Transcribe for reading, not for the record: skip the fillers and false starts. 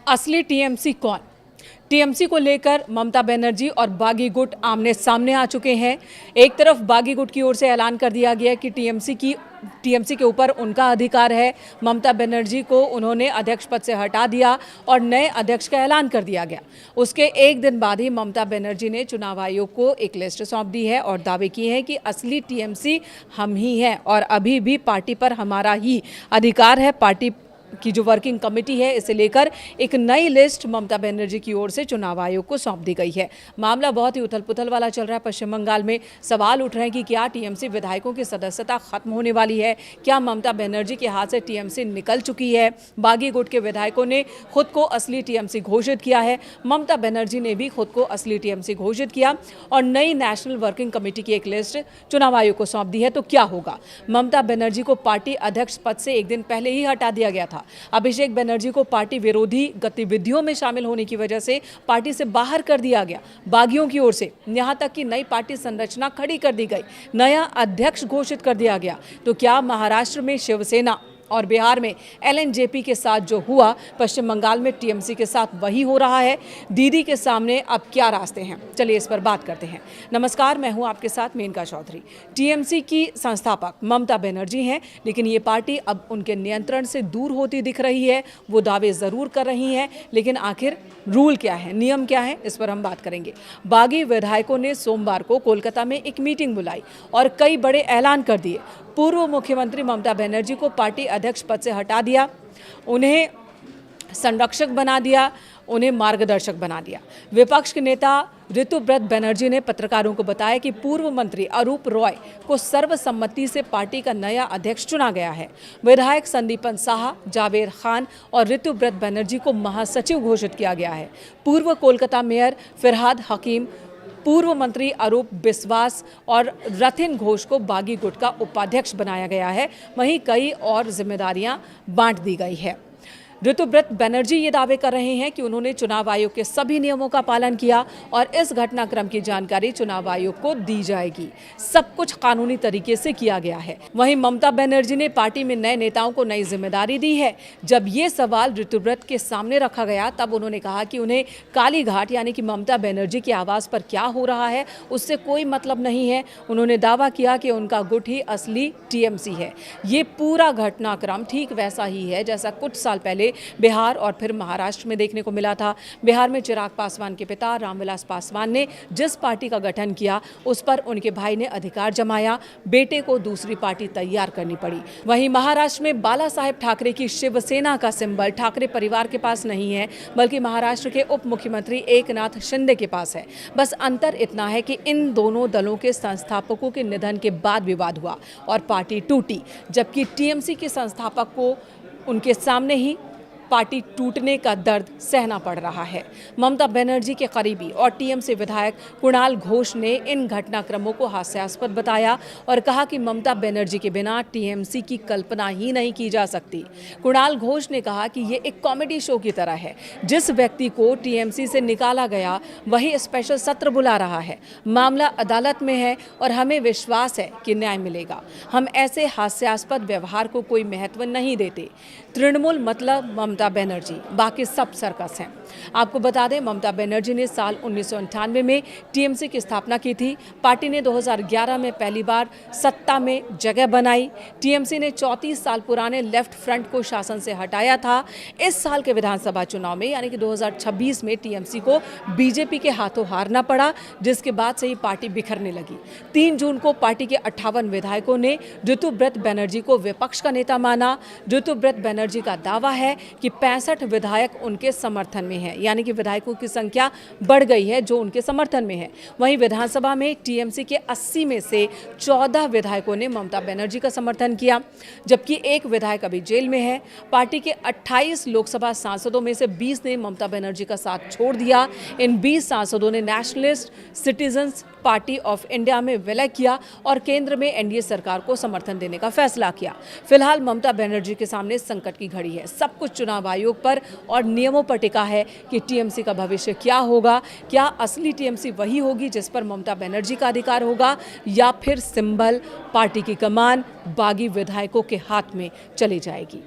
असली टीएमसी कौन? टीएमसी को लेकर ममता बनर्जी और बागी गुट आमने सामने आ चुके हैं। एक तरफ बागी गुट की ओर से ऐलान कर दिया गया कि टीएमसी के ऊपर उनका अधिकार है। ममता बनर्जी को उन्होंने अध्यक्ष पद से हटा दिया और नए अध्यक्ष का ऐलान कर दिया गया। उसके एक दिन बाद ही ममता बनर्जी ने चुनाव आयोग को एक लिस्ट सौंप दी है और दावे किए हैं कि असली टीएमसी हम ही हैं और अभी भी पार्टी पर हमारा ही अधिकार है। पार्टी की जो वर्किंग कमेटी है इसे लेकर एक नई लिस्ट ममता बनर्जी की ओर से चुनाव आयोग को सौंप दी गई है। मामला बहुत ही उथल पुथल वाला चल रहा है। पश्चिम बंगाल में सवाल उठ रहे हैं कि क्या टीएमसी विधायकों की सदस्यता खत्म होने वाली है? क्या ममता बनर्जी के हाथ से टीएमसी निकल चुकी है? बागी गुट के विधायकों ने खुद को असली टीएमसी घोषित किया है। ममता बनर्जी ने भी खुद को असली टीएमसी घोषित किया और नई नेशनल वर्किंग कमेटी की एक लिस्ट चुनाव आयोग को सौंप दी है। तो क्या होगा? ममता बनर्जी को पार्टी अध्यक्ष पद से एक दिन पहले ही हटा दिया गया था। अभिषेक बनर्जी को पार्टी विरोधी गतिविधियों में शामिल होने की वजह से पार्टी से बाहर कर दिया गया बागियों की ओर से। यहां तक कि नई पार्टी संरचना खड़ी कर दी गई, नया अध्यक्ष घोषित कर दिया गया। तो क्या महाराष्ट्र में शिवसेना और बिहार में एलएनजेपी के साथ जो हुआ, पश्चिम बंगाल में टीएमसी के साथ वही हो रहा है? दीदी के सामने अब क्या रास्ते हैं? चलिए इस पर बात करते हैं। नमस्कार, मैं हूं आपके साथ मेनका चौधरी। टीएमसी की संस्थापक ममता बनर्जी हैं, लेकिन ये पार्टी अब उनके नियंत्रण से दूर होती दिख रही है। वो दावे ज़रूर कर रही हैं, लेकिन आखिर रूल क्या है, नियम क्या है, इस पर हम बात करेंगे। बागी विधायकों ने सोमवार को कोलकाता में एक मीटिंग बुलाई और कई बड़े ऐलान कर दिए। पूर्व मुख्यमंत्री ममता बनर्जी को पार्टी अध्यक्ष पद से हटा दिया, उन्हें संरक्षक बना दिया, उन्हें मार्गदर्शक बना दिया। विपक्ष के नेता ऋतुव्रत बनर्जी ने पत्रकारों को बताया कि पूर्व मंत्री अरूप रॉय को सर्वसम्मति से पार्टी का नया अध्यक्ष चुना गया है। विधायक संदीपन साहा, जावेद खान और ऋतुव्रत बनर्जी को महासचिव घोषित किया गया है। पूर्व कोलकाता मेयर फिरहाद हकीम, पूर्व मंत्री अरूप बिस्वास और रथिन घोष को बागी गुट का उपाध्यक्ष बनाया गया है। वहीं कई और जिम्मेदारियां बांट दी गई है। ऋतुव्रत बनर्जी ये दावे कर रहे हैं कि उन्होंने चुनाव आयोग के सभी नियमों का पालन किया और इस घटनाक्रम की जानकारी चुनाव आयोग को दी जाएगी। सब कुछ कानूनी तरीके से किया गया है। वहीं ममता बनर्जी ने पार्टी में नए नेताओं को नई जिम्मेदारी दी है। जब ये सवाल ऋतुव्रत के सामने रखा गया तब उन्होंने कहा कि उन्हें कालीघाट यानी कि ममता बनर्जी के आवास पर क्या हो रहा है उससे कोई मतलब नहीं है। उन्होंने दावा किया कि उनका गुट ही असली टीएमसी है। ये पूरा घटनाक्रम ठीक वैसा ही है जैसा कुछ साल पहले बिहार और फिर महाराष्ट्र में देखने को मिला था। बिहार में चिराग पासवान के पिता रामविलास पासवान ने जिस पार्टी का गठन किया उस पर उनके भाई ने अधिकार जमाया, बेटे को दूसरी पार्टी तैयार करनी पड़ी। वहीं महाराष्ट्र में बाला साहेब ठाकरे की शिवसेना का सिंबल ठाकरे परिवार के पास नहीं है, बल्कि महाराष्ट्र के उप मुख्यमंत्री एकनाथ शिंदे के पास है। बस अंतर इतना है कि इन दोनों दलों के संस्थापकों के निधन के बाद विवाद हुआ और पार्टी टूटी, जबकि टीएमसी के संस्थापक को उनके सामने ही पार्टी टूटने का दर्द सहना पड़ रहा है। ममता बनर्जी के करीबी और टीएमसी विधायक कुणाल घोष ने इन घटनाक्रमों को हास्यास्पद बताया और कहा कि ममता बनर्जी के बिना टीएमसी की कल्पना ही नहीं की जा सकती। कुणाल घोष ने कहा कि ये एक कॉमेडी शो की तरह है। जिस व्यक्ति को टीएमसी से निकाला गया वही स्पेशल सत्र बुला रहा है। मामला अदालत में है और हमें विश्वास है कि न्याय मिलेगा। हम ऐसे हास्यास्पद व्यवहार को कोई महत्व नहीं देते। तृणमूल मतलब ममता बनर्जी, बाकी सब सर्कस हैं। आपको बता दें, ममता बनर्जी ने साल 1998 में टीएमसी की स्थापना की थी। पार्टी ने 2011 में पहली बार सत्ता में जगह बनाई। टीएमसी ने 34 साल पुराने लेफ्ट फ्रंट को शासन से हटाया था। इस साल के विधानसभा चुनाव में यानी कि 2026 में टीएमसी को बीजेपी के हाथों हारना पड़ा, जिसके बाद से ही पार्टी बिखरने लगी। 3 जून को पार्टी के 58 विधायकों ने ऋतुव्रत बनर्जी को विपक्ष का नेता माना। ऋतुव्रत बनर्जी का दावा है कि 65 विधायक उनके समर्थन में हैं, यानी कि विधायकों की संख्या बढ़ गई है जो उनके समर्थन में है। वहीं विधानसभा में टीएमसी के 80 में से 14 विधायकों ने ममता बनर्जी का समर्थन किया, जबकि एक विधायक अभी जेल में है। पार्टी के 28 लोकसभा सांसदों में से 20 ने ममता बनर्जी का साथ छोड़ दिया। इन 20 सांसदों ने nationalist citizens party of India में विलय किया और केंद्र में एनडीए सरकार को समर्थन देने का फैसला किया। फिलहाल ममता बनर्जी के सामने संकट की घड़ी है। सब कुछ चुनाव आयोग पर और नियमों पर टिका है कि टीएमसी का भविष्य क्या होगा। क्या असली टीएमसी वही होगी जिस पर ममता बनर्जी का अधिकार होगा, या फिर सिंबल पार्टी की कमान बागी विधायकों के हाथ में चली जाएगी?